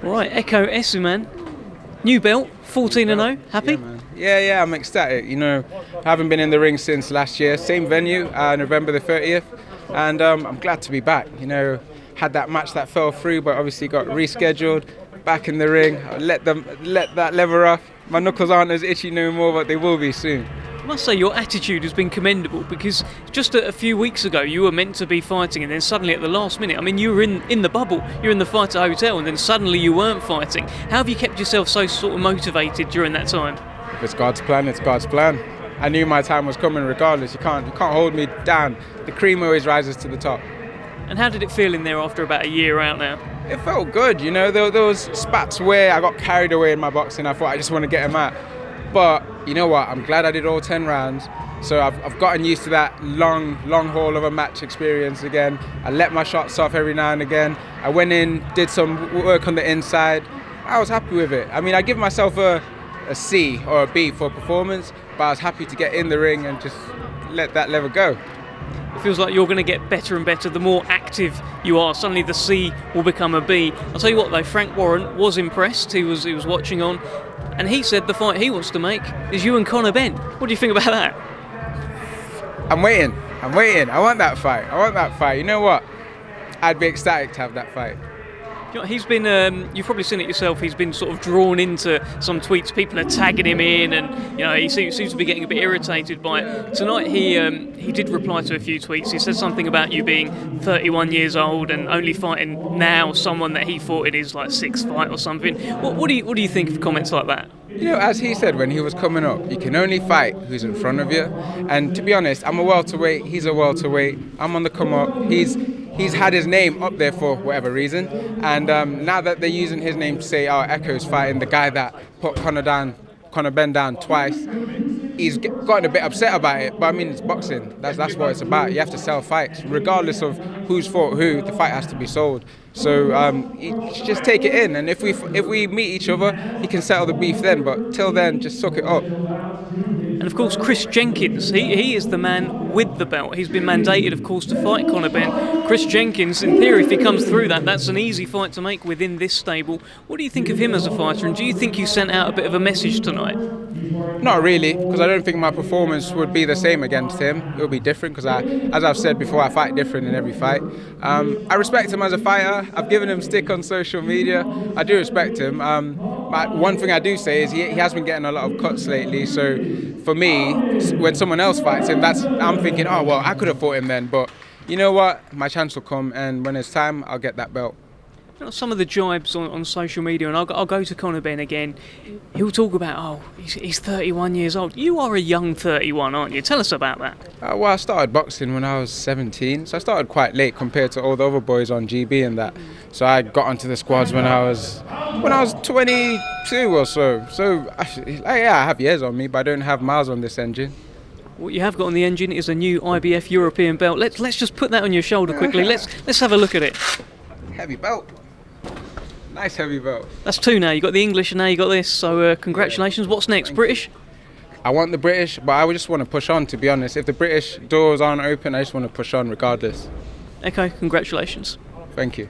Right, Ekow Essuman, new belt, 14-0, happy? Yeah, man. Yeah, I'm ecstatic. You know, I haven't been in the ring since last year, same venue, November the 30th, and I'm glad to be back. You know, had that match that fell through, but obviously got rescheduled. Back in the ring, let that lever off. My knuckles aren't as itchy no more, but they will be soon. I must say your attitude has been commendable, because just a few weeks ago you were meant to be fighting, and then suddenly at the last minute, I mean, you were in the bubble, you were in the fighter hotel, and then suddenly you weren't fighting. How have you kept yourself so sort of motivated during that time? If it's God's plan, it's God's plan. I knew my time was coming regardless. You can't hold me down. The cream always rises to the top. And how did it feel in there after about a year out now? It felt good, you know. There was spats where I got carried away in my boxing. I thought I just want to get him out. But you know what? I'm glad I did all 10 rounds. So I've gotten used to that long haul of a match experience again. I let my shots off every now and again. I went in, did some work on the inside. I was happy with it. I mean, I give myself a C or a B for performance, but I was happy to get in the ring and just let that level go. It feels like you're going to get better and better the more active you are. Suddenly the C will become a B. I'll tell you what though, Frank Warren was impressed. He was watching on, and he said the fight he wants to make is you and Conor Benn. What do you think about that? I'm waiting. I want that fight. You know what? I'd be ecstatic to have that fight. You know, he's been, you've probably seen it yourself, he's been sort of drawn into some tweets. People are tagging him in, and you know, he seems to be getting a bit irritated by it. Tonight he did reply to a few tweets. He said something about you being 31 years old and only fighting now someone that he thought it is like sixth fight or something. What do you think of comments like that? You know, as he said when he was coming up, you can only fight who's in front of you. And to be honest, I'm a welterweight, he's a welterweight. I'm on the come up. He's had his name up there for whatever reason, and now that they're using his name to say, "Oh, Ekow's fighting the guy that put Conor Benn down twice," he's gotten a bit upset about it. But I mean, it's boxing. That's what it's about. You have to sell fights, regardless of who's fought who. The fight has to be sold. So just take it in, and if we meet each other, he can settle the beef then. But till then, just suck it up. And of course, Chris Jenkins, he is the man with the belt. He's been mandated, of course, to fight Conor Benn. Chris Jenkins, in theory, if he comes through that's an easy fight to make within this stable. What do you think of him as a fighter, and do you think you sent out a bit of a message tonight? Not really, because I don't think my performance would be the same against him. It will be different, because as I've said before, I fight different in every fight. I respect him as a fighter. I've given him stick on social media. I do respect him. But one thing I do say is he has been getting a lot of cuts lately. So for me, when someone else fights him, I'm thinking, oh well, I could have fought him then. But you know what? My chance will come, and when it's time, I'll get that belt. You know, some of the jibes on social media, and I'll go to Conor Benn again. He'll talk about, oh, he's 31 years old. You are a young 31, aren't you? Tell us about that. Well, I started boxing when I was 17, so I started quite late compared to all the other boys on GB and that. So I got onto the squads when I was 22 or so. So yeah, I have years on me, but I don't have miles on this engine. What you have got on the engine is a new IBF European belt. Let's just put that on your shoulder quickly. Let's have a look at it. Heavy belt. Nice heavy belt. That's two now. You got the English and now you got this. So congratulations. What's next? British? I want the British, but I just want to push on. To be honest, if the British doors aren't open, I just want to push on regardless. Ekow, congratulations. Thank you.